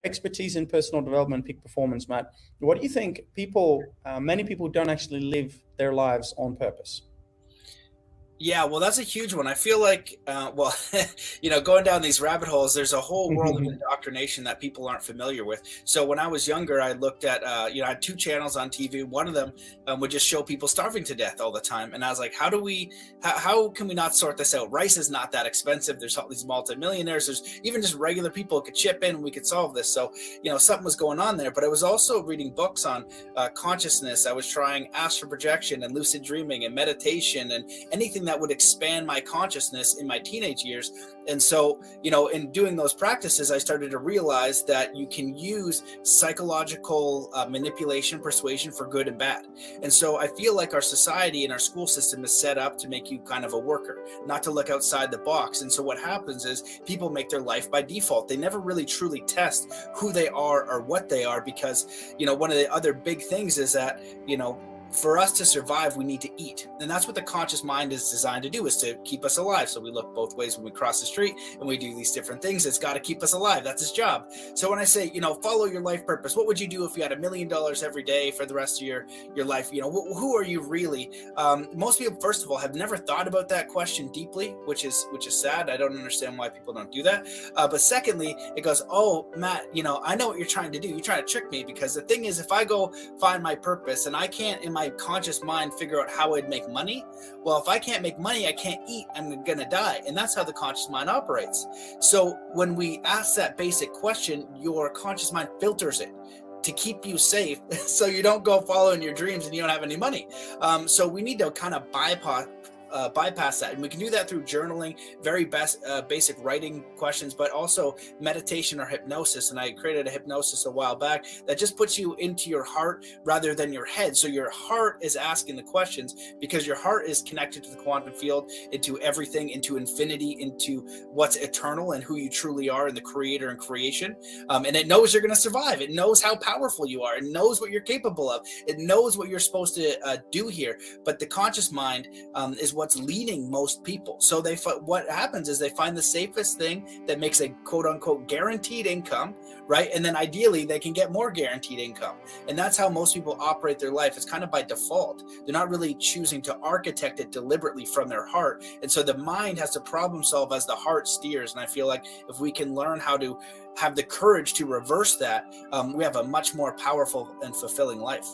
expertise in personal development, peak performance, Matt, what do you think many people don't actually live their lives on purpose? Yeah, well, that's a huge one. I feel like, going down these rabbit holes, there's a whole world of indoctrination that people aren't familiar with. So when I was younger, I looked at, I had two channels on TV. One of them would just show people starving to death all the time. And I was like, how can we not sort this out? Rice is not that expensive. There's all these multimillionaires. There's even just regular people who could chip in and we could solve this. So, something was going on there. But I was also reading books on consciousness. I was trying astral projection and lucid dreaming and meditation and anything that would expand my consciousness in my teenage years. And so, in doing those practices, I started to realize that you can use psychological manipulation, persuasion for good and bad. And so I feel like our society and our school system is set up to make you kind of a worker, not to look outside the box. And so what happens is people make their life by default. They never really truly test who they are or what they are, because, one of the other big things is that, for us to survive, we need to eat. And that's what the conscious mind is designed to do, is to keep us alive. So we look both ways when we cross the street and we do these different things. It's got to keep us alive. That's its job. So when I say, follow your life purpose, what would you do if you had $1 million every day for the rest of your life? Who are you really? Most people, first of all, have never thought about that question deeply, which is sad. I don't understand why people don't do that. But secondly, it goes, oh, Matt, I know what you're trying to do. You're trying to trick me, because the thing is, if I go find my purpose and I can't in my conscious mind figure out how I'd make money, well, if I can't make money, I can't eat, I'm gonna die. And that's how the conscious mind operates. So when we ask that basic question, your conscious mind filters it to keep you safe so you don't go following your dreams and you don't have any money. So we need to kind of bypass that, and we can do that through journaling, very basic writing questions, but also meditation or hypnosis. And I created a hypnosis a while back that just puts you into your heart rather than your head. So your heart is asking the questions, because your heart is connected to the quantum field, into everything, into infinity, into what's eternal and who you truly are, and the creator and creation. And it knows you're going to survive. It knows how powerful you are. It knows what you're capable of. It knows what you're supposed to do here. But the conscious mind is what's leading most people. So what happens is they find the safest thing that makes a quote unquote guaranteed income, right? And then ideally they can get more guaranteed income. And that's how most people operate their life. It's kind of by default. They're not really choosing to architect it deliberately from their heart. And so the mind has to problem solve as the heart steers. And I feel like if we can learn how to have the courage to reverse that, we have a much more powerful and fulfilling life.